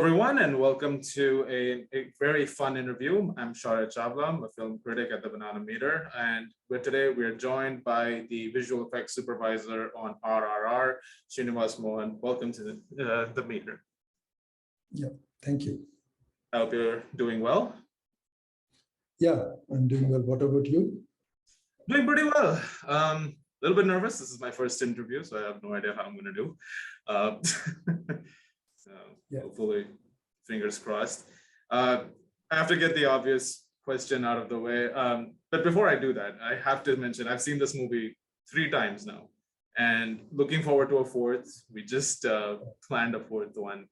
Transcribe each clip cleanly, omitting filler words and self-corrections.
everyone, and welcome to a very fun interview. I'm Shaurya Chawla. I'm a film critic at the Banana Meter, and today we are joined by the visual effects supervisor on RRR, Srinivas Mohan. Welcome to the meter. Yeah, thank you. I hope you're doing well. Yeah, I'm doing well. What about you? Doing pretty well. A little bit nervous. This is my first interview, so I have no idea how I'm going to do. So yeah. Hopefully, fingers crossed. I have to get the obvious question out of the way. But before I do that, I have to mention I've seen this movie 3 times now, and looking forward to a fourth. We just planned a fourth one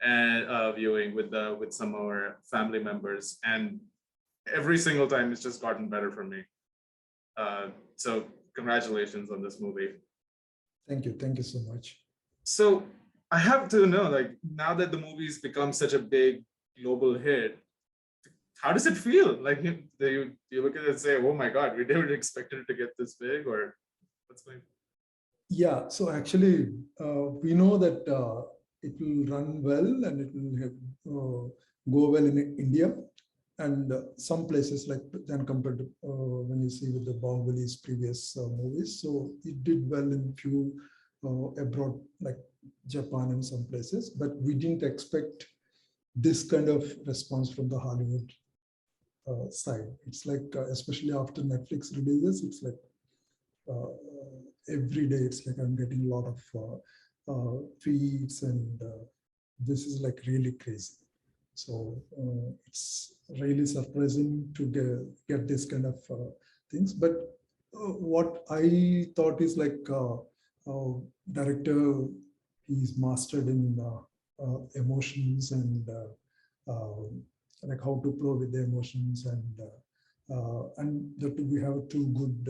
and viewing with some of our family members, and every single time it's just gotten better for me. So congratulations on this movie. Thank you so much. So I have to know, like, now that the movie's become such a big global hit, how does it feel? Like, you look at it and say, oh my God, we didn't expect it to get this big, or what's going on? Yeah, so actually, we know that it will run well and it will go well in India and some places, like then compared to when you see with the Bahubali's previous movies. So it did well in few abroad, like Japan and some places, but we didn't expect this kind of response from the Hollywood side. It's like, especially after Netflix releases, it's like every day, it's like I'm getting a lot of feeds, and this is like really crazy. So it's really surprising to get this kind of things. But what I thought is like director, he's mastered in emotions and like how to play with the emotions, and that we have 2 good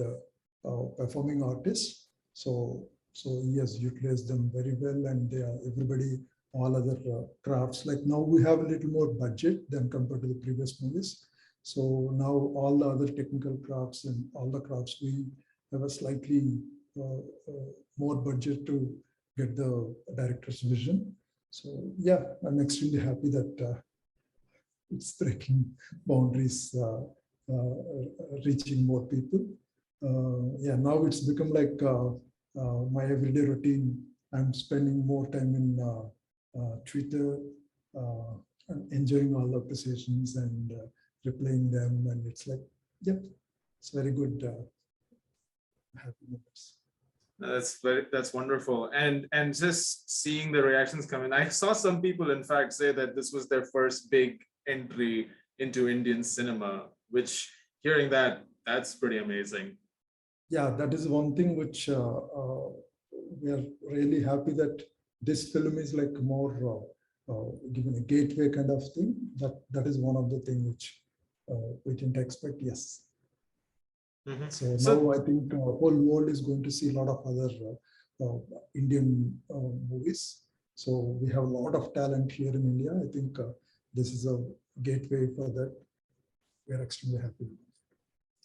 performing artists. So he has utilized them very well, and they are everybody, all other crafts. Like now we have a little more budget than compared to the previous movies. So now all the other technical crafts and all the crafts, we have a slightly more budget to get the director's vision. So yeah, I'm extremely happy that it's breaking boundaries, reaching more people. Yeah, now it's become like my everyday routine. I'm spending more time in Twitter, and enjoying all the appreciations and replaying them, and it's like, yep, it's very good. Happy moments. That's wonderful, and just seeing the reactions come in. I saw some people, in fact, say that this was their first big entry into Indian cinema, which, hearing that's pretty amazing. Yeah, that is one thing which we are really happy that this film is like more given a gateway kind of thing. That is one of the things which we didn't expect. Yes. Mm-hmm. So now I think the whole world is going to see a lot of other Indian movies. So we have a lot of talent here in India. I think this is a gateway for that. We are extremely happy.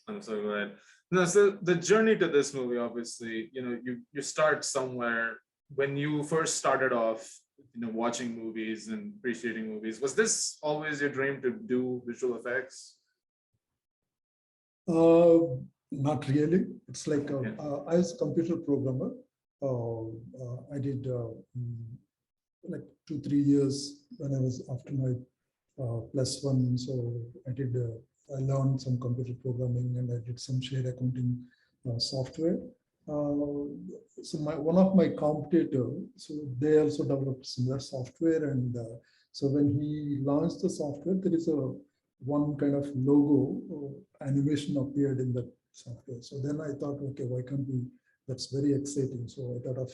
I'm so glad. No, so the journey to this movie, obviously, you start somewhere. When you first started off, watching movies and appreciating movies, was this always your dream to do visual effects? Not really. It's like I was a computer programmer. I did like 2-3 years when I was after my +1. So I learned some computer programming, and I did some shared accounting software. So one of my competitors, so they also developed similar software, and so when he launched the software, there is one kind of logo animation appeared in that software. So then I thought, okay, why can't we? That's very exciting. So I thought of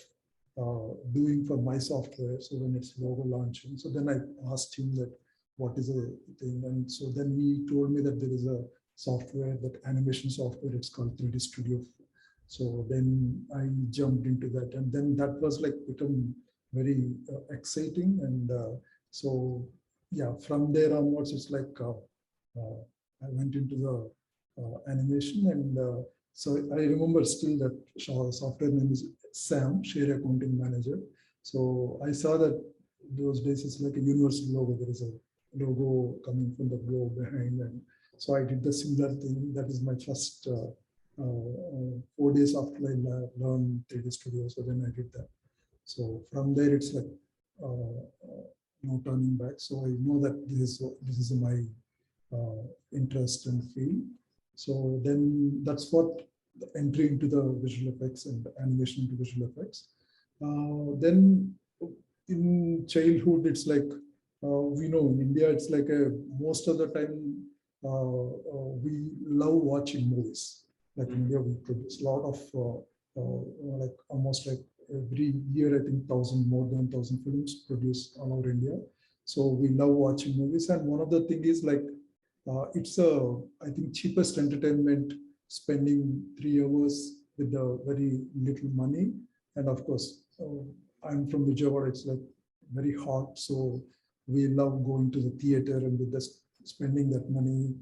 doing for my software. So when it's logo launching, so then I asked him that what is the thing, and so then he told me that there is a software, that animation software. It's called 3D Studio. So then I jumped into that, and then that was like become very exciting, and so yeah, from there onwards, it's like I went into the animation, and so I remember still that software name is Sam, Share Accounting Manager. So I saw that those days it's like a universal logo. There is a logo coming from the globe behind, and so I did the similar thing. That is my first 4 days after I learned 3D Studio. So then I did that. So from there, it's like no turning back. So I know that this is my interest and field. So then that's what the entry into the visual effects and animation into visual effects. Then in childhood, it's like we know in India, it's like most of the time we love watching movies. Like in India, we produce a lot of like almost like every year, I think more than 1,000 films produced all over India. So we love watching movies, and one of the thing is like it's I think cheapest entertainment, spending 3 hours with very little money. And of course, I'm from Vijayawada, it's like very hot. So we love going to the theater and with spending that money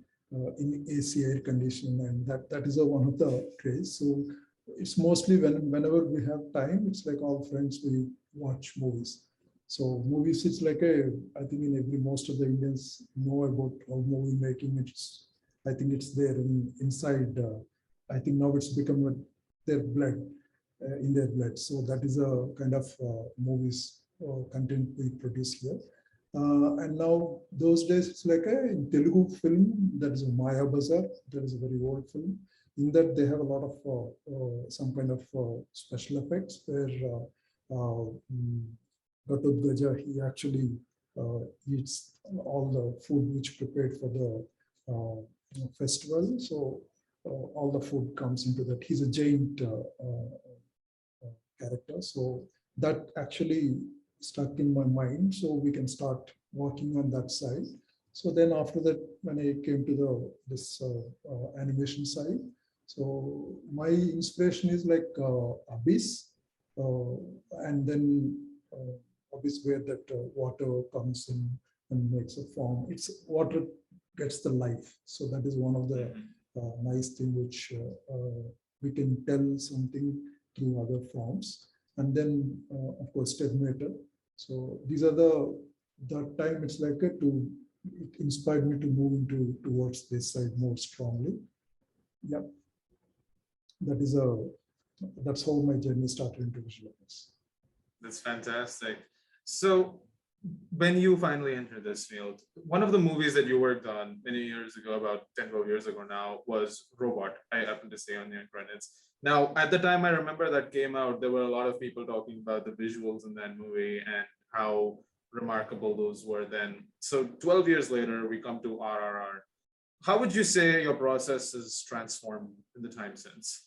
in AC air conditioning. And that is one of the craze. So it's mostly whenever we have time, it's like all friends, we watch movies. So movies, it's like I think in most of the Indians know about how movie making. I think it's there inside. I think now it's become their blood, in their blood. So that is a kind of movies content we produce here. And now those days, it's like in Telugu film, that is a Maya Bazar. That is a very old film. In that, they have a lot of some kind of special effects where Gatut Gaja, he actually eats all the food which prepared for the festival. So all the food comes into that. He's a giant character. So that actually stuck in my mind. So we can start working on that side. So then after that, when I came to this animation side, so my inspiration is like Abyss, and then Abyss where that water comes in and makes a form. It's water gets the life. So that is one of the nice thing which we can tell something through other forms. And then of course Terminator. So these are that time it's like it inspired me to move towards this side more strongly. Yeah, that's how my journey started into visual effects. That's fantastic. So when you finally entered this field, one of the movies that you worked on many years ago, about 10, 12 years ago now, was Robot. I happen to say on the end credits. Now, at the time I remember that came out, there were a lot of people talking about the visuals in that movie and how remarkable those were then. So 12 years later, we come to RRR. How would you say your process has transformed in the time since?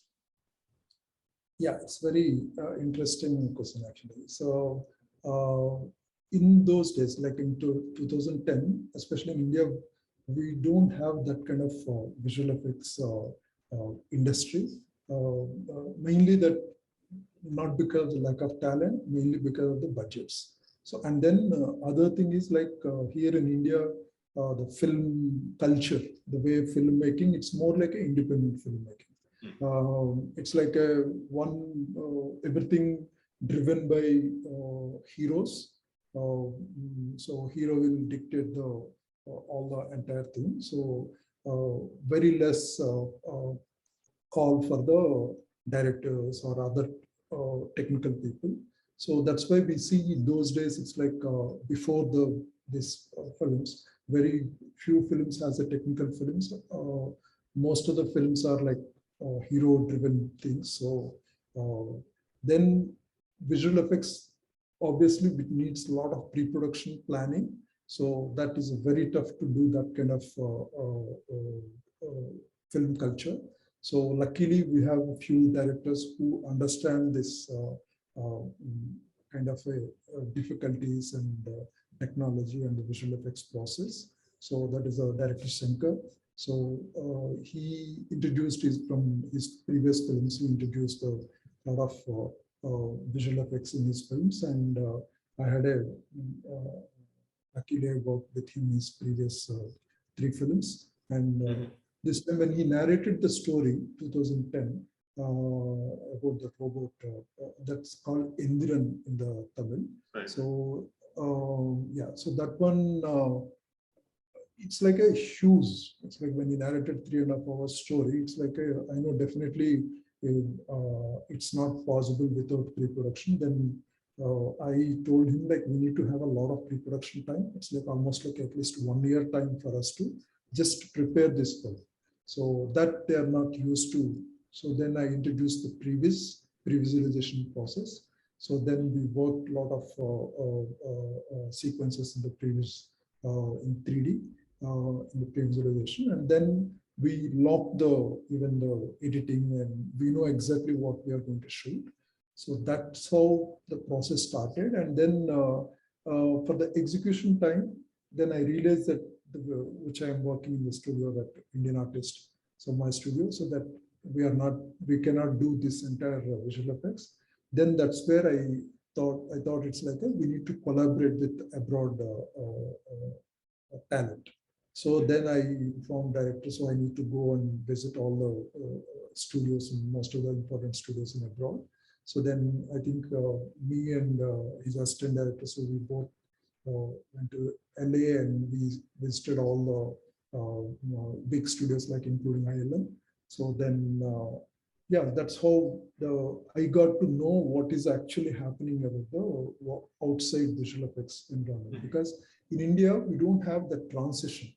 Yeah, it's very interesting question actually. So in those days, like in 2010, especially in India, we don't have that kind of visual effects industry. Mainly that not because of the lack of talent, mainly because of the budgets. So and then other thing is like here in India, the film culture, the way filmmaking, it's more like an independent filmmaking. It's like everything driven by heroes. So hero will dictate all the entire thing. So very less call for the directors or other technical people. So that's why we see those days it's like before this films, very few films has a technical films. Most of the films are like hero-driven things. So then visual effects obviously it needs a lot of pre-production planning. So that is very tough to do that kind of film culture. So luckily we have a few directors who understand this kind of difficulties and technology and the visual effects process. So that is our director Shankar. So he introduced from his previous films, he introduced a lot of visual effects in his films, and I had luckily I worked with him in his previous 3 films. And this time when he narrated the story, 2010, about the robot, that's called Indiran in the Tamil. Right. So So that one, it's like a shoes. It's like when you narrated 3.5 hour story, it's like I know definitely it's not possible without pre-production. Then I told him like we need to have a lot of pre-production time. It's like almost like at least 1 year time for us to just prepare this film. So that they are not used to. So then I introduced the pre-visualization process. So then we worked a lot of sequences in the previous in 3D in the pre-visualization, and then we lock even the editing, and we know exactly what we are going to shoot. So that's how the process started. And then for the execution time, then I realized that which I am working in the studio, that Indian artist, so my studio, so that we cannot do this entire visual effects. Then that's where I thought it's like we need to collaborate with abroad talent. So then I informed director, so I need to go and visit all the studios, and most of the important studios in abroad. So then I think me and his assistant director, so we both went to LA and we visited all the big studios, like including ILM. So then, yeah, that's how I got to know what is actually happening about the outside visual effects environment. Because in India, we don't have that transition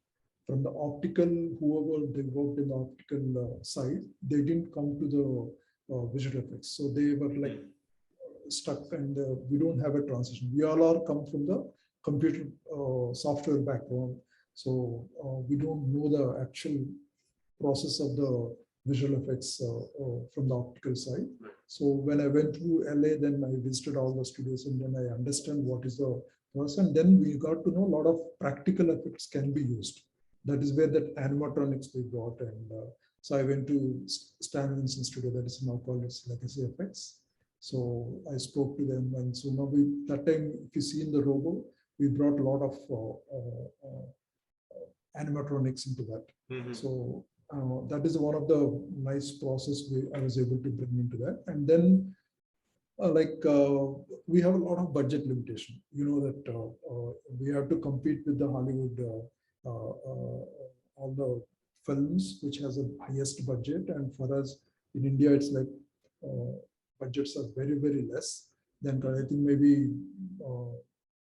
from the optical, whoever they worked in the optical side, they didn't come to the visual effects. So they were like stuck, and we don't have a transition. We all are come from the computer software background. So we don't know the actual process of the visual effects from the optical side. So when I went to LA, then I visited all the studios, and then I understand what is the process. And then we got to know a lot of practical effects can be used. That is where that animatronics we brought. And so I went to Stan Winston studio, that is now called as Legacy Effects. So I spoke to them, and so now that time, if you see in the robo, we brought a lot of animatronics into that. So that is one of the nice process I was able to bring into that. And then we have a lot of budget limitation. You know that we have to compete with the Hollywood, all the films which has a highest budget. And for us in India, it's like budgets are very, very less. Then I think maybe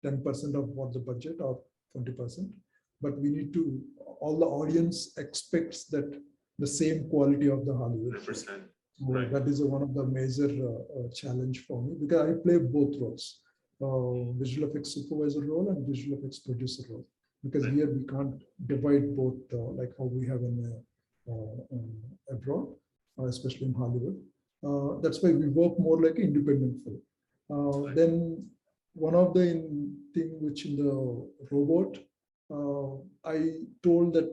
10% of what the budget, or 20%. But we need to, all the audience expects that the same quality of the Hollywood. 100%. So right. That is one of the major challenge for me, because I play both roles, visual effects supervisor role and visual effects producer role. Because right. Here we can't divide both like how we have in abroad, especially in Hollywood. That's why we work more like an independent film. Right. Then one of the thing which in the robot, I told that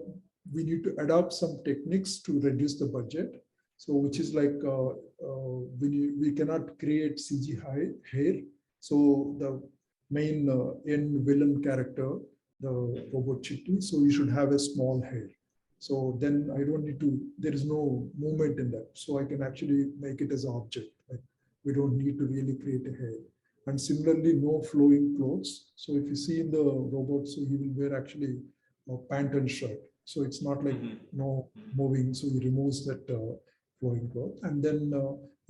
we need to adopt some techniques to reduce the budget. So which is like we cannot create CG hair. So the main end villain character, the robot Chitti, so you should have a small hair. So then I don't need to, there is no movement in that. So I can actually make it as an object. Like we don't need to really create a hair. And similarly, no flowing clothes. So if you see in the robot, so he will wear actually a pant and shirt. So it's not like no moving. So he removes that flowing cloth. And then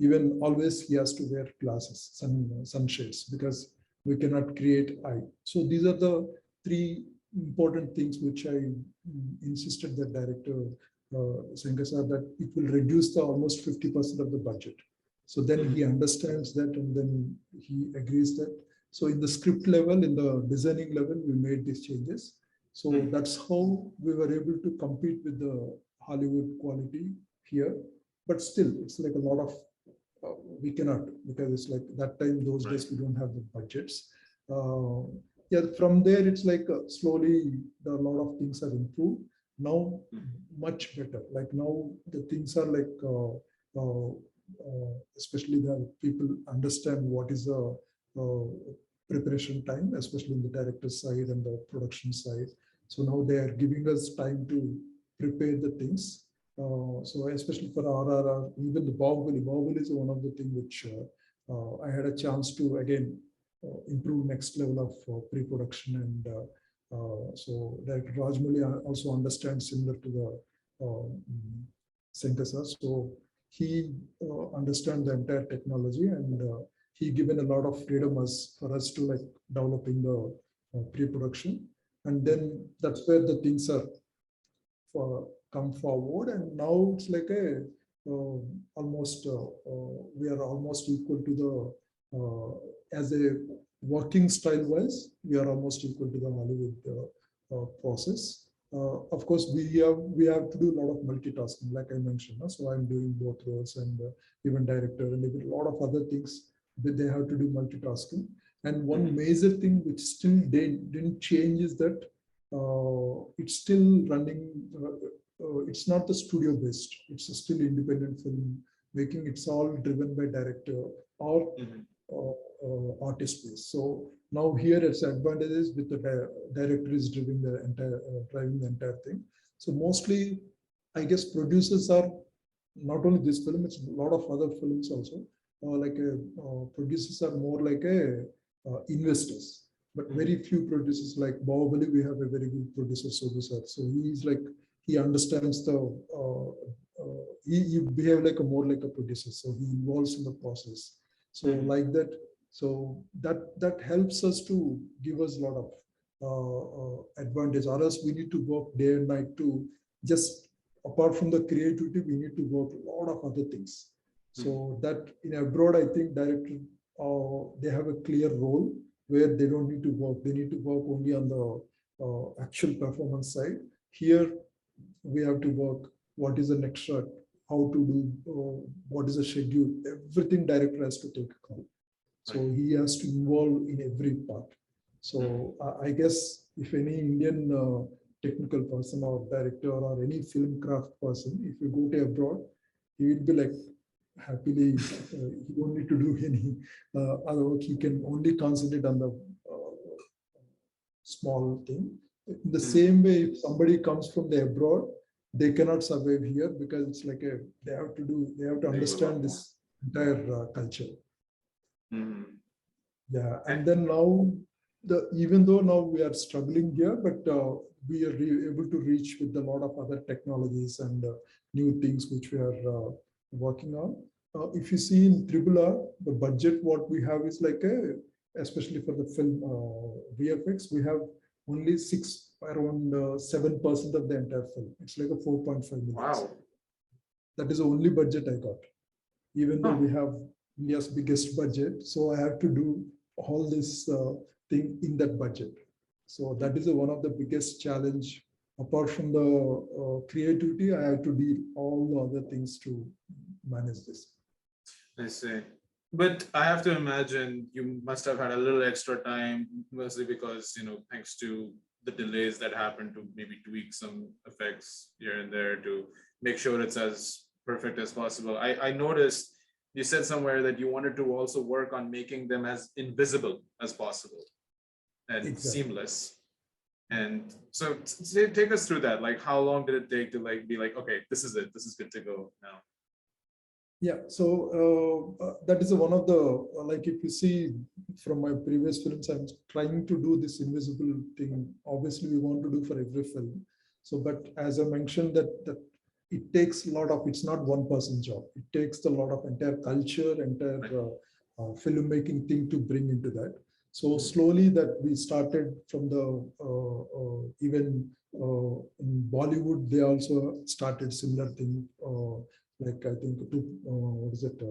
even always he has to wear glasses, sunshades, because we cannot create eye. So these are the three important things which I insisted that director Srinivas that it will reduce the almost 50% of the budget. So then he understands that, and then he agrees that. So in the script level, in the designing level, we made these changes. So that's how we were able to compete with the Hollywood quality here. But still, it's like a lot of, we cannot, because it's like that time, those right. days, we don't have the budgets. Yeah, from there, it's like slowly, a lot of things have improved. Now, much better. Like now, the things are like, especially the people understand what is the preparation time, especially in the director's side and the production side. So now they are giving us time to prepare the things. So especially for RRR, even the Bahubali is one of the things which I had a chance to again improve next level of pre-production. And so Director Rajmouli also understands similar to the Sankar. So he understands the entire technology, and he given a lot of freedom for us to like developing the pre-production. And then that's where the things are come forward. And now it's like a almost we are almost equal to the as a working style wise, we are almost equal to the Hollywood process. Of course, we have to do a lot of multitasking, like I mentioned. So I'm doing both roles, and even director, and even a lot of other things that they have to do multitasking. And one major thing which still didn't change is that it's still running. It's not the studio based. It's a still independent film making. It's all driven by director or artist based. So now here it's advantages with the director is driving the entire thing. So mostly, I guess producers are not only this film. It's a lot of other films also. Producers are more like investors. But very few producers like Bahubali, we have a very good producer, Sobhu. So he's like, he understands the, he behave like more like a producer. So he involves in the process. So like that, so that helps us to give us a lot of advantage. Or else we need to work day and night to just, apart from the creativity, we need to work a lot of other things. So that in abroad, I think director, they have a clear role where they don't need to work. They need to work only on the actual performance side. Here, we have to work. What is the next shot? How to do? What is the schedule? Everything director has to take a call. So he has to involve in every part. So I guess if any Indian technical person or director or any film craft person, if you go to abroad, he will be like, happily, he don't need to do any other work. He can only concentrate on the small thing. In the same way, if somebody comes from the abroad, they cannot survive here because it's like they have to understand this entire culture. Yeah, and then now even though now we are struggling here, but we are able to reach with a lot of other technologies and new things which we are working on. If you see in RRR, the budget what we have is like especially for the film VFX, we have only around 7% of the entire film. It's like a 4.5 million. Wow. That is the only budget I got, even though we have India's biggest budget. So I have to do all this thing in that budget. So that is one of the biggest challenge. Apart from the creativity, I have to do all the other things to manage this. I see. But I have to imagine you must have had a little extra time, mostly because, thanks to the delays that happened, to maybe tweak some effects here and there to make sure it's as perfect as possible. I noticed you said somewhere that you wanted to also work on making them as invisible as possible and seamless. And so take us through that. Like, how long did it take to be like, okay, this is it. This is good to go now. Yeah, so that is one of the, like if you see from my previous films, I'm trying to do this invisible thing. Obviously, we want to do for every film. So, but as I mentioned, that it takes a lot of, it's not one person job. It takes a lot of entire culture, entire filmmaking thing to bring into that. So slowly that we started from the, even in Bollywood, they also started similar thing. Like I think what is it,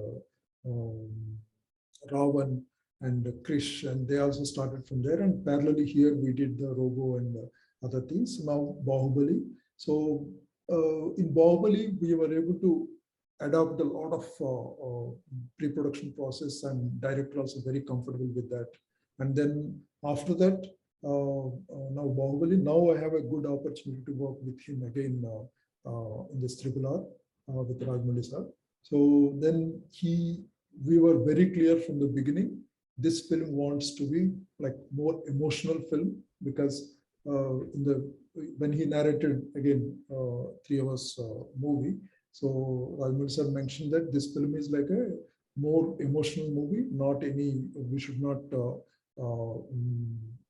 Ravan and Krish, and they also started from there. And parallelly here we did the Robo and other things. Now Bahubali. So in Bahubali we were able to adopt a lot of pre-production process, and director also very comfortable with that. And then after that, now Bahubali. Now I have a good opportunity to work with him again in this RRR. With Rajmouli sir. So then we were very clear from the beginning, this film wants to be like more emotional film, because when he narrated again 3 hours movie, so Rajmouli sir mentioned that this film is like a more emotional movie, not any, we should not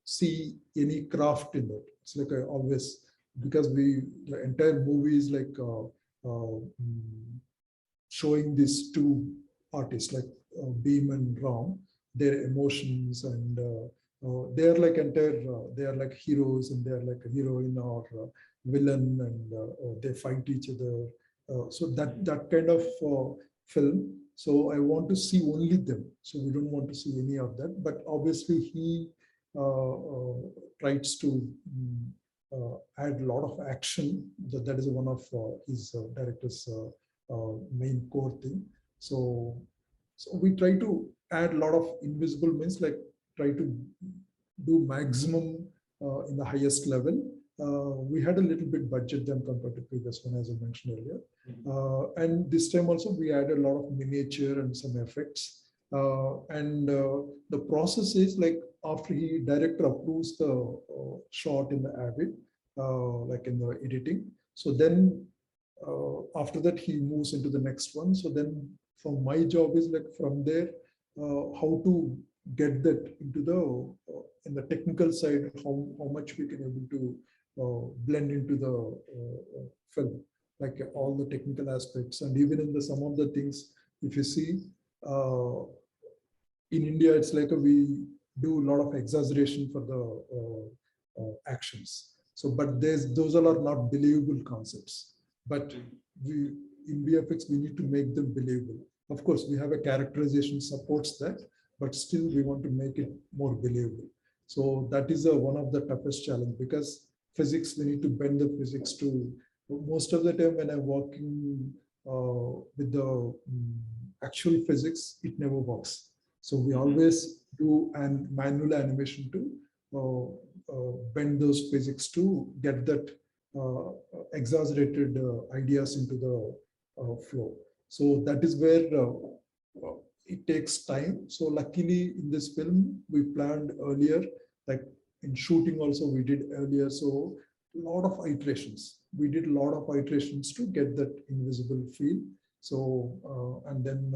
see any craft in it. It's like I always, because the entire movie is like showing these two artists like Beam and Ram, their emotions, and they are like they are like heroes, and they are like a heroine or villain, and they fight each other. So that kind of film. So I want to see only them. So we don't want to see any of that. But obviously he tries to add a lot of action. That is one of his director's main core thing. So we try to add a lot of invisible means, like try to do maximum in the highest level. We had a little bit budget than compared to previous one, as I mentioned earlier. And this time also we added a lot of miniature and some effects. The process is like after director approves the shot in the Avid, like in the editing. So then after that he moves into the next one. So then from my job is like from there, how to get that into the in the technical side, how much we can able to blend into the film, like all the technical aspects. And even in the some of the things, if you see in India, it's like we do a lot of exaggeration for the actions. So, but those all are not believable concepts. But we in VFX we need to make them believable. Of course, we have a characterization supports that, but still we want to make it more believable. So that is one of the toughest challenge, because physics, we need to bend the physics to, most of the time when I'm working with the actual physics, it never works. So we always do an manual animation to bend those physics to get that exaggerated ideas into the flow. So that is where it takes time. So luckily in this film, we planned earlier, like in shooting also we did earlier. So a lot of iterations. We did a lot of iterations to get that invisible feel. So, and then,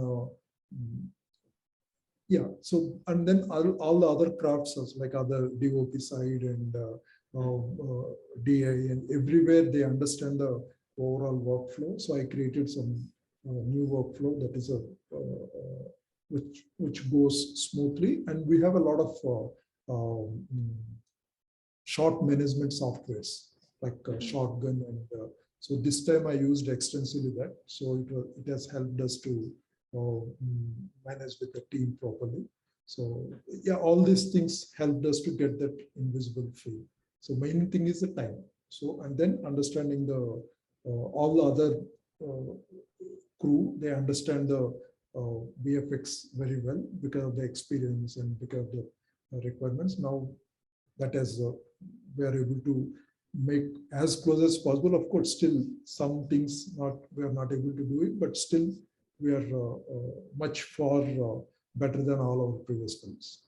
yeah, so, and then all the other crafts, like other DOP side and DI, and everywhere they understand the overall workflow. So I created some new workflow that is which goes smoothly, and we have a lot of shot management softwares like Shotgun, and so this time I used extensively that. So it has helped us to manage with the team properly. So yeah, all these things helped us to get that invisible feel. So main thing is the time. So, and then understanding the all the other crew, they understand the VFX very well because of the experience and because of the requirements. Now that as we are able to make as close as possible. Of course, still some things we are not able to do it, but still we are much far better than all our previous films.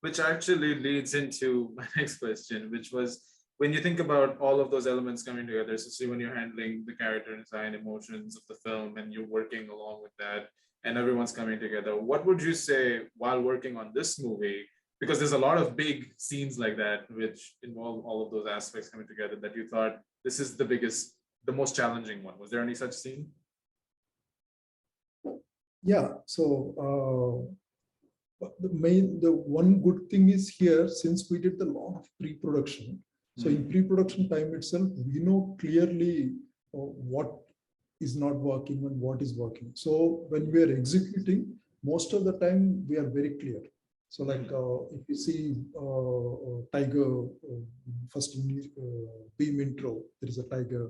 Which actually leads into my next question, which was, when you think about all of those elements coming together, so see when you're handling the character design, emotions of the film, and you're working along with that, and everyone's coming together, what would you say while working on this movie? Because there's a lot of big scenes like that, which involve all of those aspects coming together, that you thought this is the most challenging one. Was there any such scene? Yeah, so the one good thing is here, since we did a lot of pre-production. So in pre-production time itself, we know clearly what is not working and what is working. So when we are executing, most of the time we are very clear. So like if you see Tiger, first Beam intro, there is a tiger,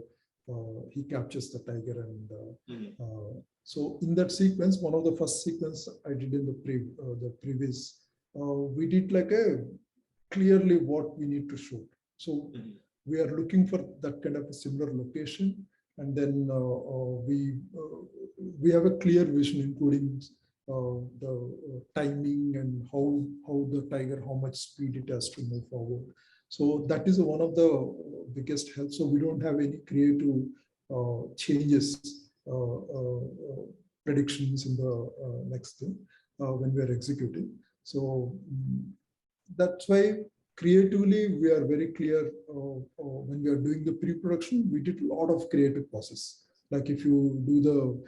he captures the tiger, and so in that sequence, one of the first sequence I did in the previous, we did like clearly what we need to shoot. So we are looking for that kind of a similar location, and then we have a clear vision, including the timing and how the tiger, how much speed it has to move forward. So that is one of the biggest helps. So we don't have any creative changes. Predictions in the next thing when we are executing. So that's why creatively we are very clear when we are doing the pre-production. We did a lot of creative process. Like if you do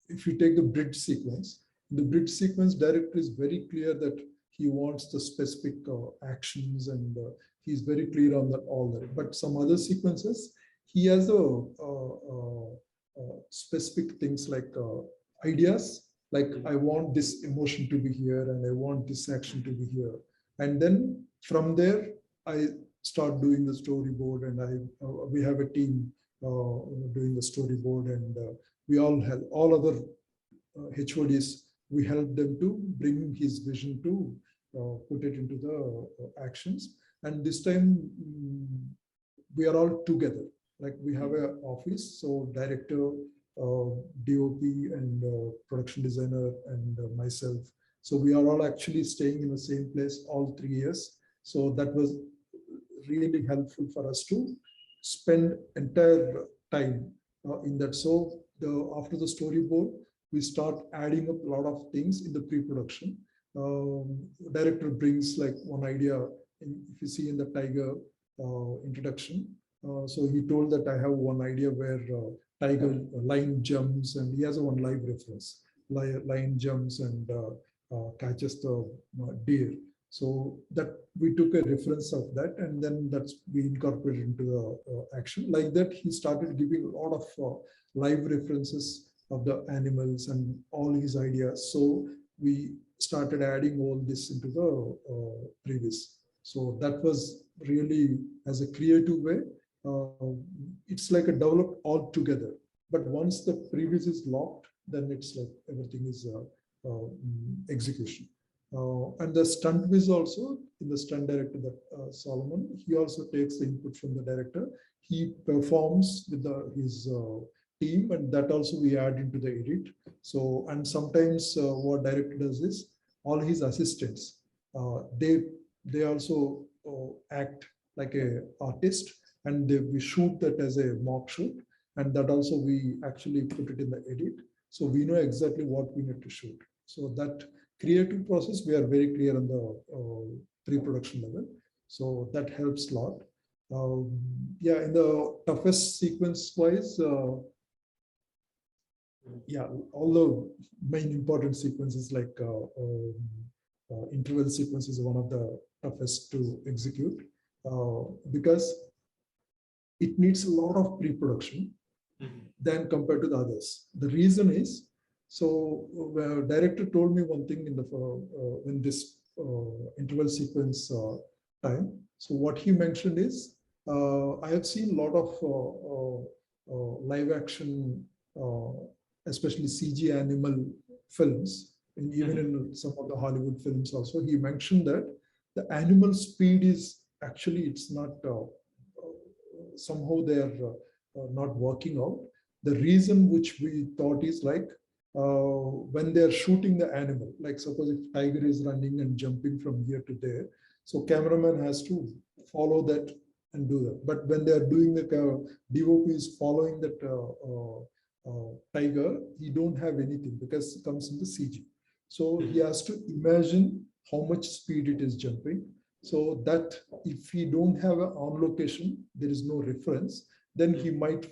if you take the bridge sequence, the bridge sequence director is very clear that he wants the specific actions, and he's very clear on that all that. But some other sequences, he has specific things like ideas, like I want this emotion to be here and I want this action to be here. And then from there, I start doing the storyboard, and we have a team doing the storyboard, and we all have all other HODs. We help them to bring his vision to put it into the actions. And this time we are all together. Like we have an office, so director, DOP, and production designer, and myself. So we are all actually staying in the same place all 3 years. So that was really helpful for us to spend entire time in that. So after the storyboard, we start adding up a lot of things in the pre-production. Director brings like one idea. If you see in the Tiger introduction, so he told that I have one idea where Tiger lion jumps, and he has one live reference. Lion jumps and catches the deer. So that we took a reference of that, and then we incorporated into the action. Like that, he started giving a lot of live references of the animals and all his ideas. So we started adding all this into the previous. So that was really, as a creative way, it's like a developed all together. But once the previous is locked, then it's like everything is execution. And the stunt viz also, in the stunt director, that Solomon, he also takes the input from the director. He performs with his team, and that also we add into the edit. So, and sometimes what director does is all his assistants, they also act like a artist, and we shoot that as a mock shoot, and that also we actually put it in the edit. So we know exactly what we need to shoot. So that creative process, we are very clear on the pre-production level. So that helps a lot. Yeah, in the toughest sequence wise, yeah, all the main important sequences like interval sequence is one of the toughest to execute because it needs a lot of pre-production than compared to the others. The reason is, so director told me one thing in the when this interval sequence time. So what he mentioned is, I have seen a lot of live action, especially CG animal films, and even in some of the Hollywood films also. He mentioned that the animal speed is actually, it's not, somehow they're not working out. The reason which we thought is like, when they're shooting the animal, like suppose if tiger is running and jumping from here to there, so cameraman has to follow that and do that. But when they're doing the DOP is following that tiger, he don't have anything because it comes in the CG. So he has to imagine how much speed it is jumping. So that if he don't have an on location, there is no reference, then he might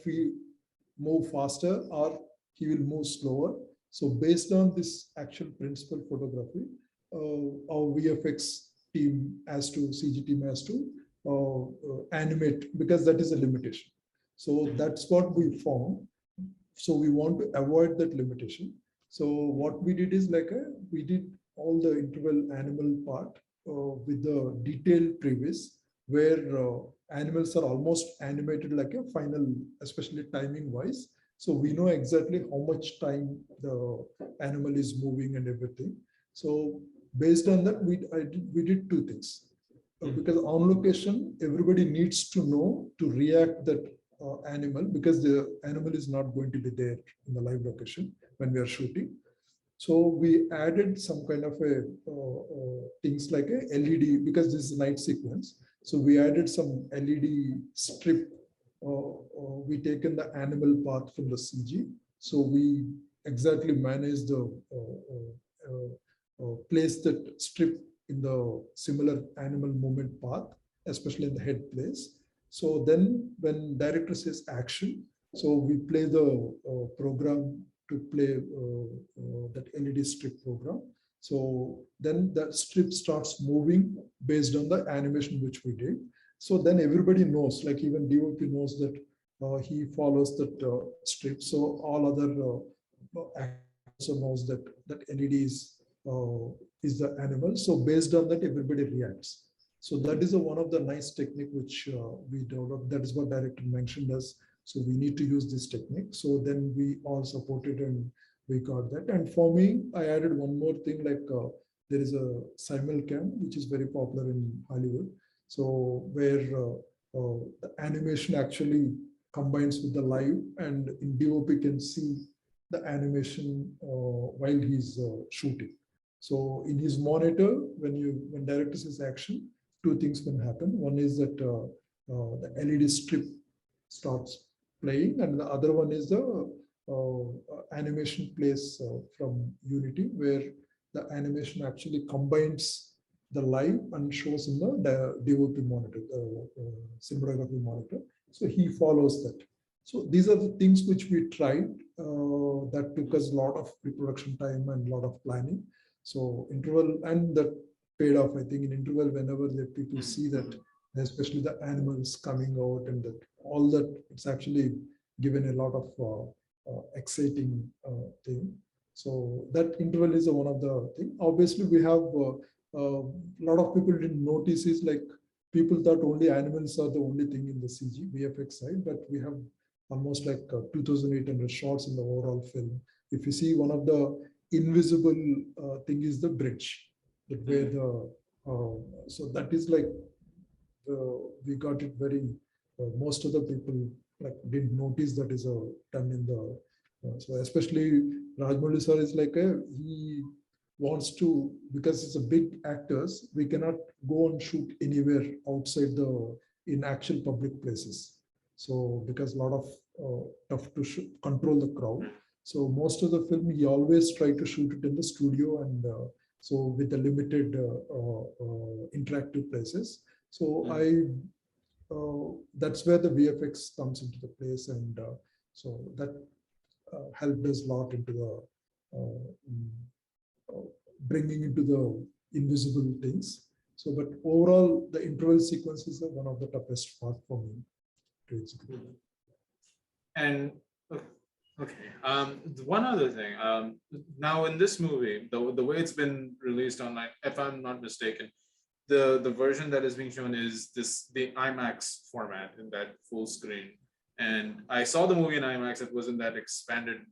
move faster or he will move slower. So based on this actual principle photography, our VFX team has to, CG team has to animate, because that is a limitation. So that's what we found. So we want to avoid that limitation. So what we did is like we did all the interval animal part with the detailed previs, where animals are almost animated like a final, especially timing wise. So we know exactly how much time the animal is moving and everything. So based on that, we did two things. Because on location, everybody needs to know to react that animal, because the animal is not going to be there in the live location when we are shooting. So we added some kind of a things like a LED, because this is a night sequence. So we added some LED strip. We taken the animal path from the CG. So we exactly manage the place that strip in the similar animal movement path, especially in the head place. So then when director says action, so we play the program to play that LED strip program. So then that strip starts moving based on the animation which we did. So then everybody knows, like even DOP knows that he follows that strip. So all other actors also knows that that LED is the animal. So based on that, everybody reacts. So that is one of the nice technique which we developed. That is what director mentioned us. So we need to use this technique. So then we all supported and we got that. And for me, I added one more thing, like there is a simulcam, which is very popular in Hollywood. So where the animation actually combines with the live, and in DOP can see the animation while he's shooting. So in his monitor, when director says action, two things can happen. One is that the LED strip starts playing, and the other one is the animation plays from Unity, where the animation actually combines the live and shows in the DOP monitor, cinematography monitor. So he follows that. So these are the things which we tried that took us a lot of pre-production time and a lot of planning. So interval, and that paid off. I think in interval, whenever the people see that, especially the animals coming out and that all that, it's actually given a lot of exciting thing. So that interval is one of the thing. Obviously, we have a lot of people didn't notice is like people thought only animals are the only thing in the CG VFX side, but we have almost like 2,800 shots in the overall film. If you see, one of the invisible thing is the bridge, that where the so that is like we got it very. Most of the people like didn't notice that is done in the. So especially Rajmouli sir is like he wants to, because it's a big actors, we cannot go and shoot anywhere outside the in actual public places. So because a lot of tough to control the crowd. So most of the film, he always try to shoot it in the studio, and so with the limited interactive places. So that's where the VFX comes into the place, and so that helped us a lot into the bringing into the invisible things. So, but overall, the interval sequences are one of the toughest part for me to execute. And okay, one other thing. Now in this movie, the way it's been released online, if I'm not mistaken, the version that is being shown is the IMAX format in that full screen. And I saw the movie in IMAX. It was in that expanded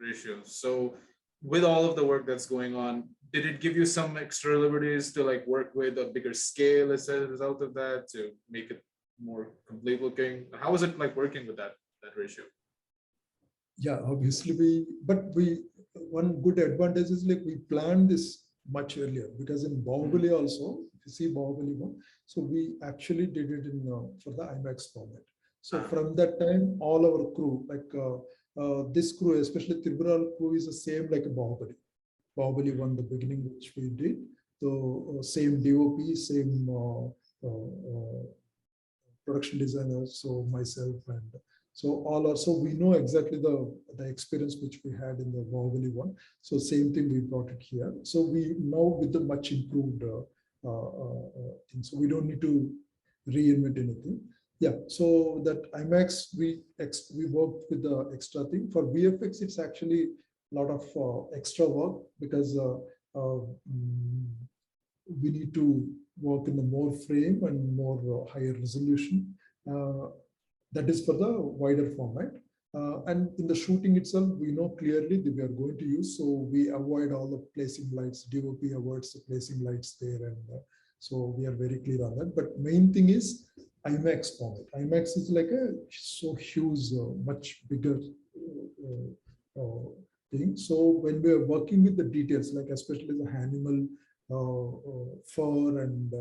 ratio. So with all of the work that's going on, did it give you some extra liberties to like work with a bigger scale as a result of that to make it more complete looking? How was it like working with that ratio? Yeah, obviously one good advantage is like we planned this much earlier, because in Bahubali also, if you see Bahubali 1, so we actually did it in for the IMAX format. So from that time, all our crew, like this crew, especially Tribunal crew, is the same like a Bahubali. Bahubali 1, the beginning which we did. So same DOP, same production designers, so myself, and so all are, so we know exactly the experience which we had in the Bahubali 1. So same thing we brought it here. So we now with the much improved thing. So we don't need to reinvent anything. Yeah. So that IMAX we worked with the extra thing. For VFX, it's actually a lot of extra work, because we need to work in the more frame and more higher resolution. That is for the wider format. And in the shooting itself, we know clearly that we are going to use, so we avoid all the placing lights. DOP avoids the placing lights there, and so we are very clear on that. But main thing is IMAX format. IMAX is like a so huge, much bigger thing. So when we are working with the details, like especially the animal fur and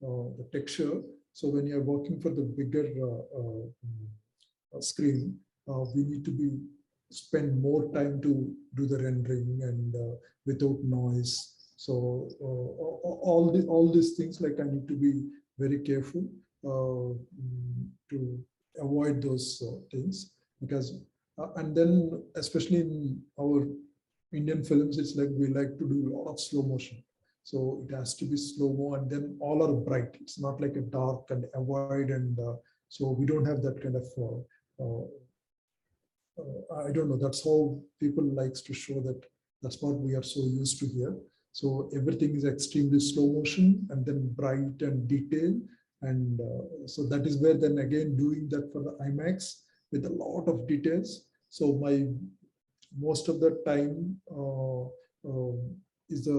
the texture. So when you're working for the bigger screen, we need to spend more time to do the rendering and without noise. So all these things, like I need to be very careful to avoid those things, because and then especially in our Indian films, it's like we like to do a lot of slow motion. So it has to be slow-mo, and then all are bright. It's not like a dark and avoid, and so we don't have that kind of. I don't know. That's how people likes to show that. That's what we are so used to here. So everything is extremely slow motion and then bright and detailed, and so that is where then again doing that for the IMAX with a lot of details. So my most of the time is the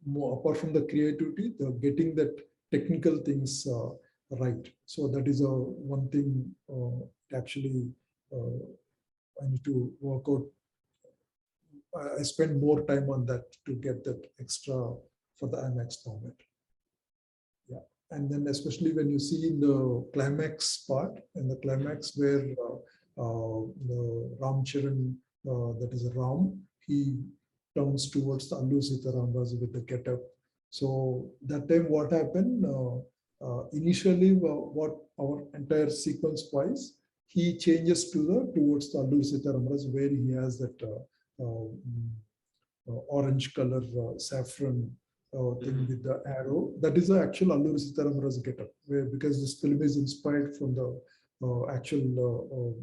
more, apart from the creativity, the getting that technical things right. So that is a one thing actually I need to work out. I spend more time on that to get that extra for the IMAX format. Yeah, and then especially when you see in the climax part, and the climax where the Ram Charan, that is Ram, he turns towards the Allu Sitaramraju with the getup. So that time what happened, initially what our entire sequence wise, he changes to the towards the Allu Sitaramraju, where he has that orange color saffron thing with the arrow. That is the actual Alluri Sitaramara's getup, where because this film is inspired from the actual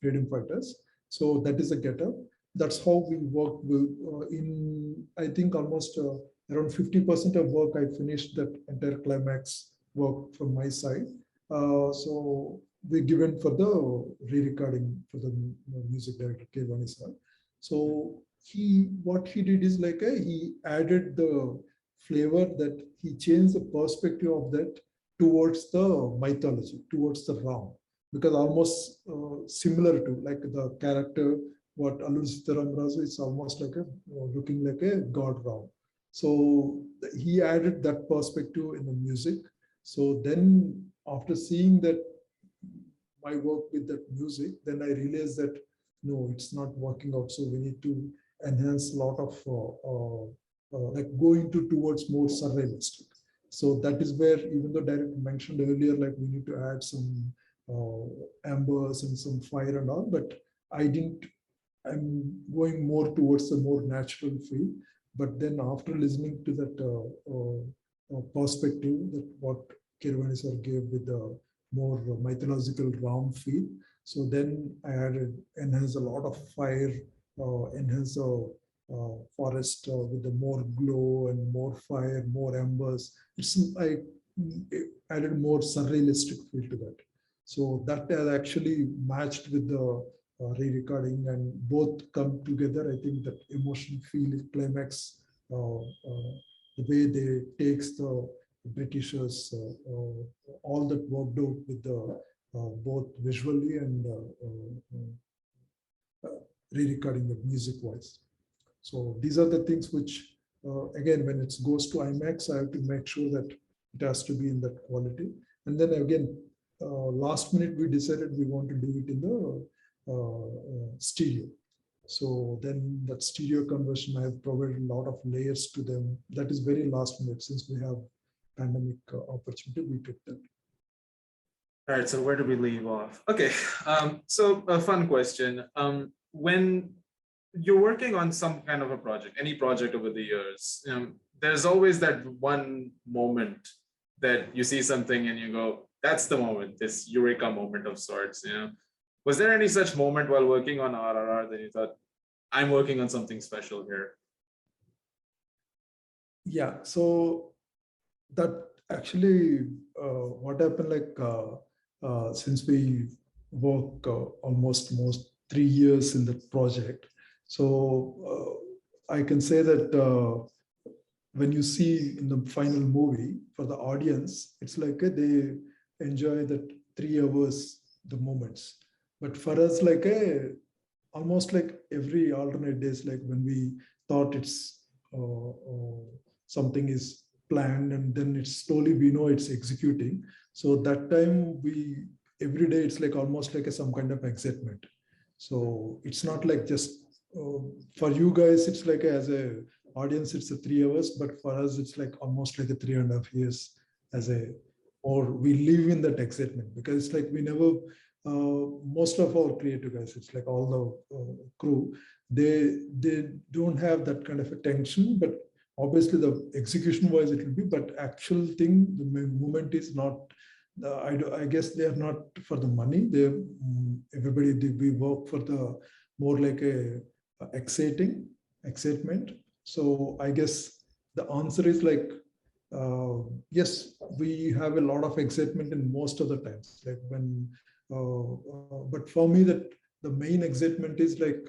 freedom fighters. So that is a getup. That's how we work with, in, I think almost around 50% of work I finished that entire climax work from my side. So we given for the re-recording for the music director K. Vanisar. So what he did is like he added the flavor, that he changed the perspective of that towards the mythology, towards the Ram, because almost similar to like the character what Allur Sitaramraju is almost like a looking like a god Ram. So he added that perspective in the music. So then after seeing that my work with that music, then I realized that no, it's not working out. So we need to enhance a lot of like going towards more surrealistic. So that is where, even though Derek mentioned earlier, like we need to add some ambers and some fire and all, but I didn't. I'm going more towards a more natural feel. But then after listening to that perspective, that what Kirvani sir gave with the more mythological Ram feel. So then I added enhance a lot of fire, enhance the forest with the more glow and more fire, more embers. I added more surrealistic feel to that. So that has actually matched with the re-recording, and both come together. I think that emotion feel climax, the way they takes the Britishers, all that worked out with the both visually and re-recording the music wise. So these are the things which, again, when it goes to IMAX, I have to make sure that it has to be in that quality. And then again, last minute we decided we want to do it in the stereo. So then that stereo conversion, I have provided a lot of layers to them. That is very last minute, since we have pandemic opportunity, we took that. All right, so where do we leave off? Okay, so a fun question. When you're working on some kind of a project, any project over the years, there's always that one moment that you see something and you go, that's the moment, this eureka moment of sorts. Was there any such moment while working on RRR that you thought, I'm working on something special here? Yeah, so that actually what happened, like since we work almost 3 years in the project, so I can say that when you see in the final movie, for the audience, it's like they enjoy that 3 hours, the moments. But for us, like almost like every alternate days, like when we thought it's something is planned, and then it's slowly we know it's executing. So that time we every day it's like almost like some kind of excitement. So it's not like just for you guys, it's like as a audience, it's a 3 hours, but for us, it's like almost like a 3.5 years as a, or we live in that excitement because it's like we never, most of our creative guys, it's like all the crew, they don't have that kind of a tension, but obviously the execution wise it will be, but actual thing, the movement is not, I guess they are not for the money. They everybody we work for the more like a excitement. So I guess the answer is like yes, we have a lot of excitement in most of the times. Like when, but for me that the main excitement is like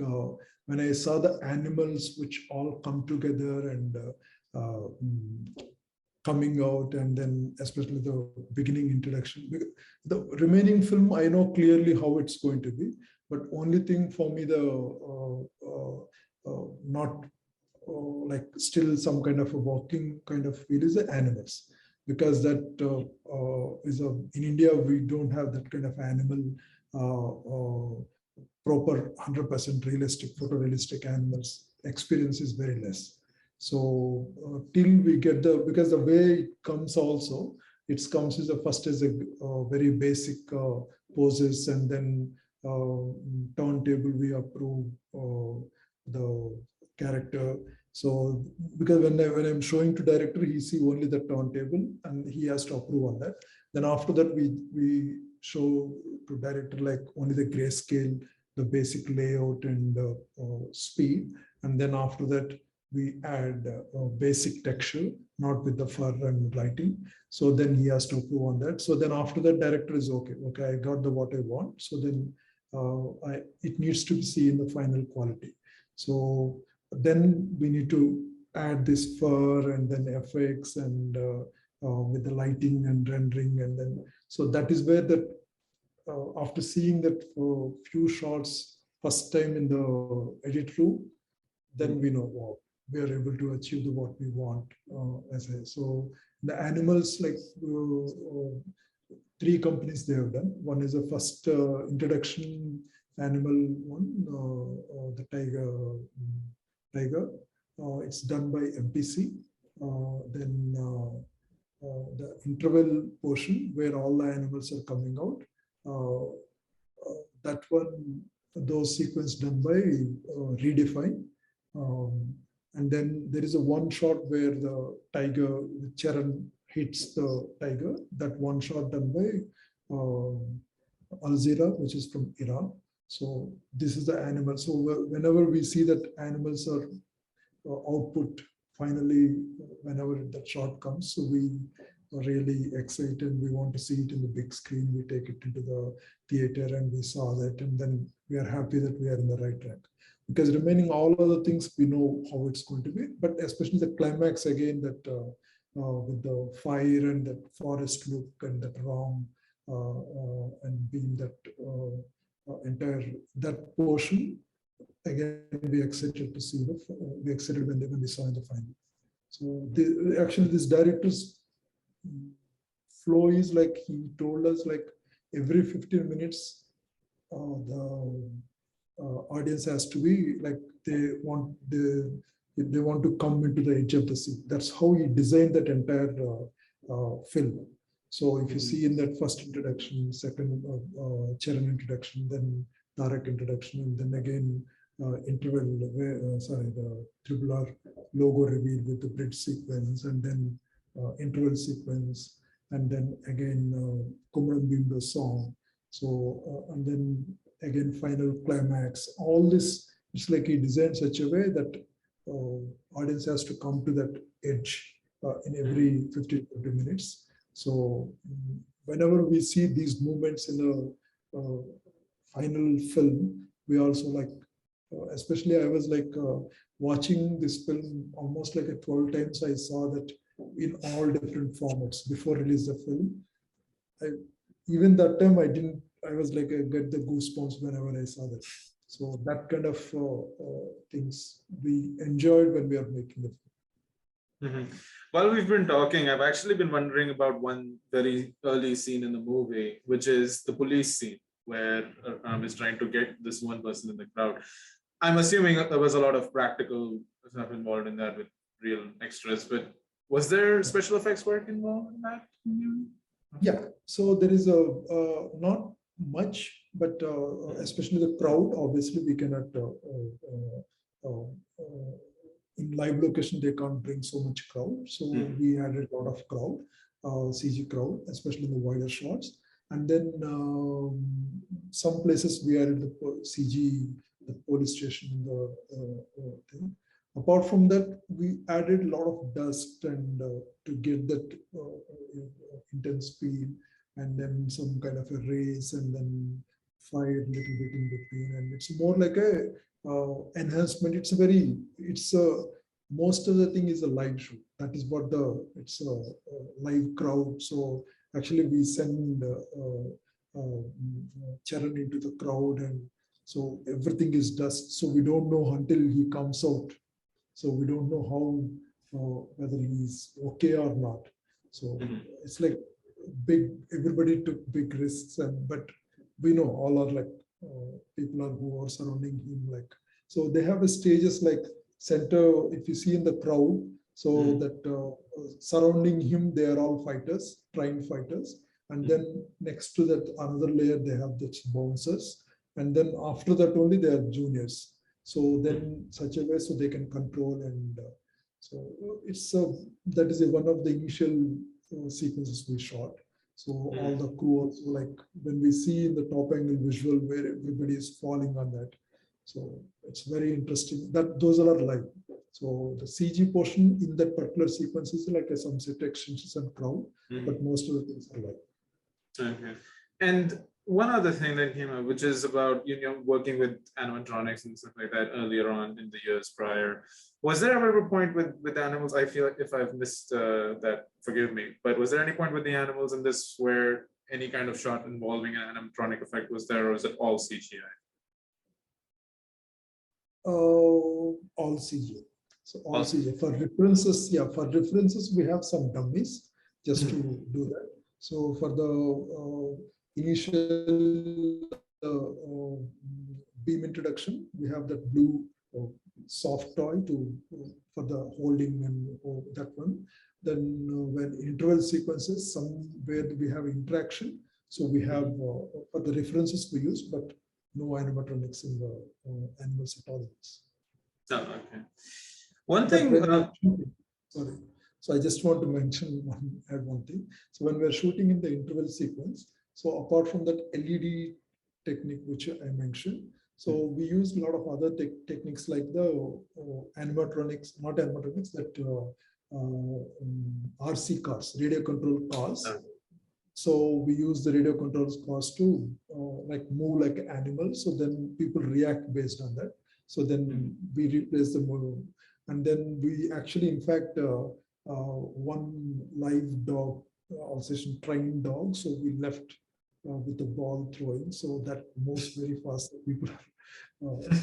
when I saw the animals which all come together and coming out, and then especially the beginning introduction. The remaining film, I know clearly how it's going to be, but only thing for me, the not like still some kind of a walking kind of feel is the animals, because that is in India we don't have that kind of animal proper 100% realistic photorealistic animals experience is very less. So till we get the, because the way it comes also, it comes as a first as a very basic poses, and then turntable we approve the character. So because when I'm showing to director, he see only the turntable and he has to approve on that. Then after that we show to director like only the grayscale, the basic layout and speed, and then after that we add basic texture, not with the fur and lighting. So then he has to approve on that. So then after that, director is okay. Okay, I got the what I want. So then it needs to be seen in the final quality. So then we need to add this fur and then FX and with the lighting and rendering, and then so that is where that after seeing that few shots first time in the edit room, then we know, wow, we are able to achieve the what we want so the animals, like 3 companies they have done. One is the first introduction animal one, the tiger. It's done by MPC. Then the interval portion where all the animals are coming out. That one, those sequence done by Redefine. And then there is a one shot where the tiger, Charan hits the tiger. That one shot done by Alzira, which is from Iran. So this is the animal. So whenever we see that animals are output, finally, whenever that shot comes, so we are really excited. We want to see it in the big screen. We take it into the theater and we saw that, and then we are happy that we are in the right track. Because remaining all other things, we know how it's going to be, but especially the climax again, that with the fire and that forest look and that ram and being that entire that portion, again we excited to see we excited when we saw in the final. So actually this director's flow is like he told us like every 15 minutes the audience has to be like they want to come into the edge of the seat. That's how he designed that entire film. So if you see in that first introduction, second Charan introduction, then Tarak introduction, and then again interval, the Triple R logo reveal with the bridge sequence, and then interval sequence, and then again Kumran Bimbo song. So and then again final climax. All this, it's like he designed such a way that audience has to come to that edge in every 15-20 minutes. So whenever we see these movements in a final film, we also like, especially I was like watching this film almost like 12 times. I saw that in all different formats before release the film. Even that time I was like, I get the goosebumps whenever I saw that. So that kind of things we enjoyed when we are making the film. Mm-hmm. While we've been talking, I've actually been wondering about one very early scene in the movie, which is the police scene where Ram is trying to get this one person in the crowd. I'm assuming there was a lot of practical stuff involved in that with real extras, but was there special effects work involved in that? Yeah, so there is a not much, but especially the crowd. Obviously, we cannot in live location they can't bring so much crowd. So we added a lot of crowd, CG crowd, especially in the wider shots. And then some places we added the CG, the police station, the thing. Apart from that, we added a lot of dust and to get that intense feel, and then some kind of a race, and then fire a little bit in between, and it's more like a enhancement. It's a very, it's a most of the thing is a live show. That is what the it's a live crowd. So actually, we send Charan into the crowd, and so everything is dust. So we don't know until he comes out. So we don't know how whether he's okay or not. So it's like big. Everybody took big risks, and but we know all are like people are who are surrounding him. Like so, they have a stages like center. If you see in the crowd, so that surrounding him, they are all fighters, trained fighters, and then next to that another layer they have the bouncers, and then after that only they are juniors. So then such a way so they can control, and so it's that is one of the initial sequences we shot. So all the crew also, like when we see in the top angle visual where everybody is falling on that. So it's very interesting that those are live. So the CG portion in that particular sequence is like a some set extensions and crowd, but most of the things are live. Okay. And one other thing that came up, which is about working with animatronics and stuff like that earlier on in the years prior. Was there ever a point with animals? I feel like if I've missed that, forgive me. But was there any point with the animals in this where any kind of shot involving an animatronic effect was there, or is it all CGI? All CGI. So all CGI. For references, yeah, for references we have some dummies just to do that. So for the initial beam introduction, we have that blue soft toy to for the holding and that one. Then when interval sequences, somewhere we have interaction. So we have for the references we use, but no animatronics in the animals at all. Oh, okay. One thing. Sorry. So I just want to mention add one thing. So when we're shooting in the interval sequence, so apart from that LED technique which I mentioned, so we use a lot of other techniques like the animatronics, not animatronics, that RC cars, radio control cars. So we use the radio control cars to like move like animals. So then people react based on that. So then we replace the move, and then we actually, in fact, one live dog, also trained dog. So we left with the ball throwing, so that moves very fast. People,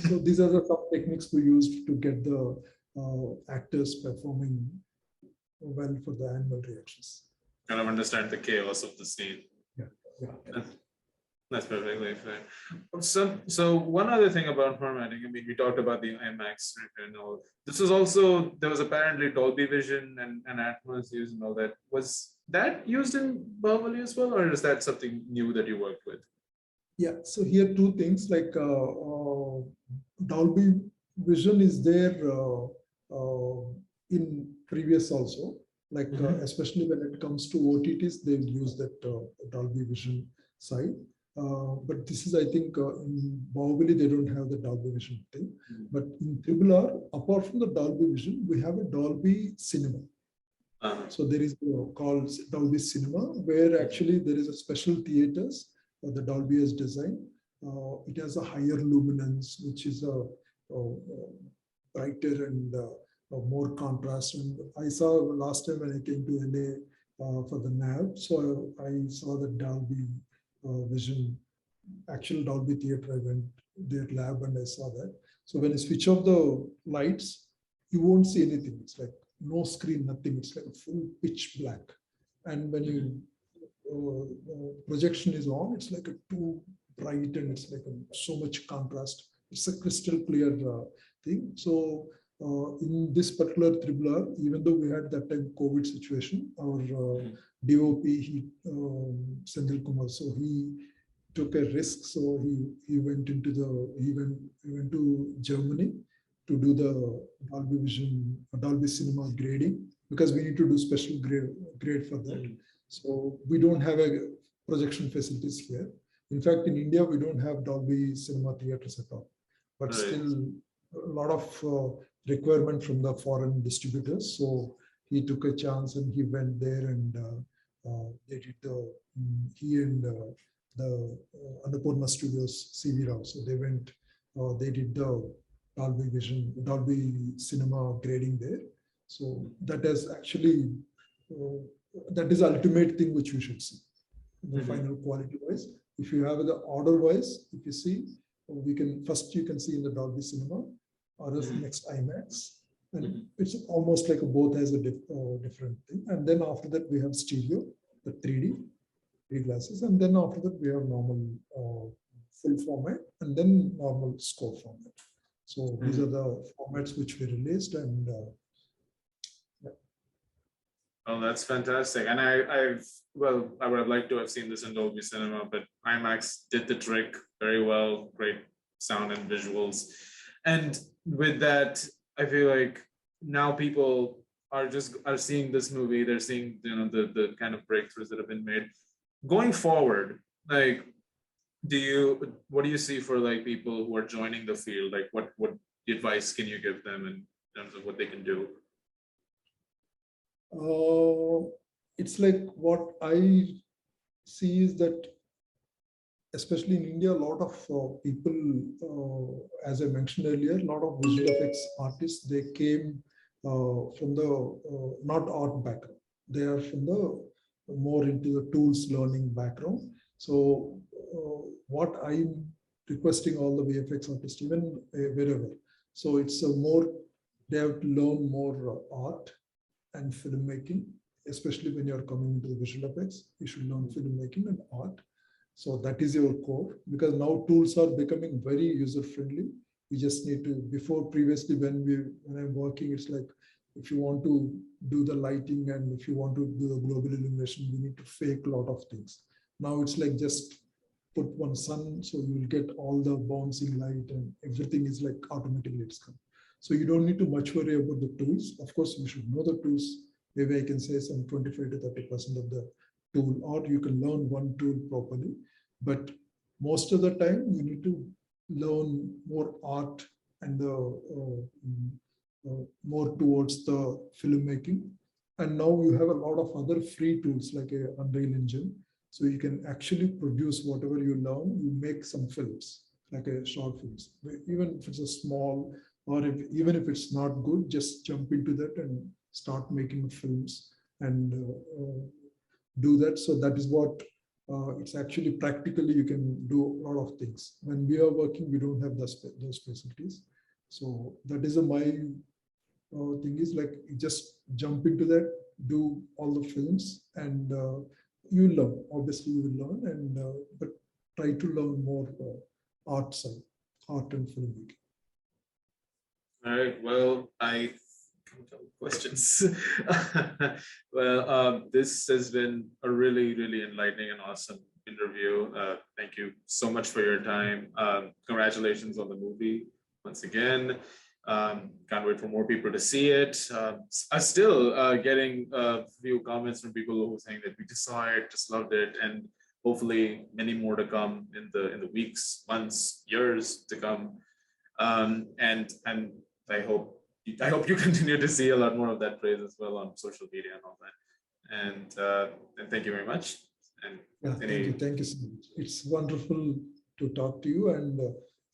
so these are the top techniques we used to get the actors performing well for the animal reactions. Kind of understand the chaos of the scene. Yeah. That's perfectly fair. So one other thing about formatting, I mean, we talked about the IMAX and all. This was also, there was apparently Dolby Vision and Atmos used and all that. Was that used in Bahubali as well, or is that something new that you worked with? Yeah, so here two things, like Dolby Vision is there in previous also, like especially when it comes to OTTs, they use that Dolby Vision side. But this is, I think, in Bahubali, they don't have the Dolby Vision thing. But in RRR, apart from the Dolby Vision, we have a Dolby Cinema. So there is called Dolby Cinema, where actually there is a special theaters the Dolby has designed. It has a higher luminance, which is a brighter and more contrast. And I saw last time when I came to LA for the NAV, so I saw the Dolby Vision, actual Dolby theater. I went their lab and I saw that. So when you switch off the lights, you won't see anything. It's like no screen, nothing. It's like a full pitch black. And when you projection is on, it's like a too bright and it's like so much contrast it's a crystal clear thing. So in this particular thriller, even though we had that time COVID situation, our DOP, Sendil Kumar, so he took a risk. So he went into he went to Germany to do the Dolby Vision, Dolby Cinema grading, because we need to do special grade for that. So we don't have a projection facilities here. In fact, in India, we don't have Dolby Cinema theaters at all, but still a lot of requirement from the foreign distributors. So he took a chance and he went there, and they did he and the Annapurna Studios, CV Rao. So they went, they did the Dolby Vision, Dolby Cinema grading there. So that is actually, that is the ultimate thing which we should see. The final quality wise. If you have the order wise, if you see, we can first you can see in the Dolby Cinema or else next IMAX. And it's almost like both has a different thing. And then after that, we have stereo, the 3D glasses. And then after that, we have normal full format and then normal score format. So these are the formats which we released. And oh, that's fantastic. And I would have liked to have seen this in Dolby Cinema, but IMAX did the trick very well. Great sound and visuals. And with that, I feel like now people are seeing this movie. They're seeing, you know, the kind of breakthroughs that have been made. Going forward, like, what do you see for like people who are joining the field? Like, what advice can you give them in terms of what they can do? It's like what I see is that, especially in India, a lot of people, as I mentioned earlier, a lot of visual effects artists, they came from the not art background. They are from the more into the tools learning background. So what I'm requesting all the VFX artists, even wherever, so it's a more, they have to learn more art and filmmaking, especially when you're coming into the visual effects. You should learn filmmaking and art. So that is your core, because now tools are becoming very user friendly. You just need to, before previously when I'm working, it's like, if you want to do the lighting and if you want to do the global illumination, you need to fake a lot of things. Now it's like just put one sun, so you will get all the bouncing light and everything is like automatically it's come. So you don't need to much worry about the tools. Of course, you should know the tools. Maybe I can say some 25 to 30% of the tool, or you can learn one tool properly. But most of the time, you need to learn more art and more towards the filmmaking. And now you have a lot of other free tools like a Unreal Engine. So you can actually produce whatever you learn. You make some films, like a short films. Even if it's a small, or even if it's not good, just jump into that and start making films and do that. So that is what it's actually practically you can do a lot of things. When we are working, we don't have those facilities. So that is my thing is like, you just jump into that, do all the films, and you learn. Obviously, you will learn, and but try to learn more art side, art and filmmaking. All right. Well, I can't tell questions. Well, this has been a really, really enlightening and awesome interview. Thank you so much for your time. Congratulations on the movie once again. Can't wait for more people to see it. I'm still getting a few comments from people who are saying that we just saw it, just loved it, and hopefully many more to come in the weeks, months, years to come. And I hope you continue to see a lot more of that praise as well on social media and all that. And thank you very much. And yeah, thank you so much. It's wonderful to talk to you, and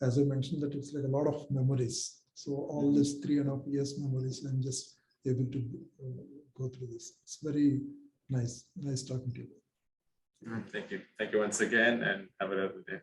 as I mentioned, that it's like a lot of memories. So all this 3.5 years memories, I'm just able to go through this. It's very nice talking to you. Thank you once again, and have a lovely day.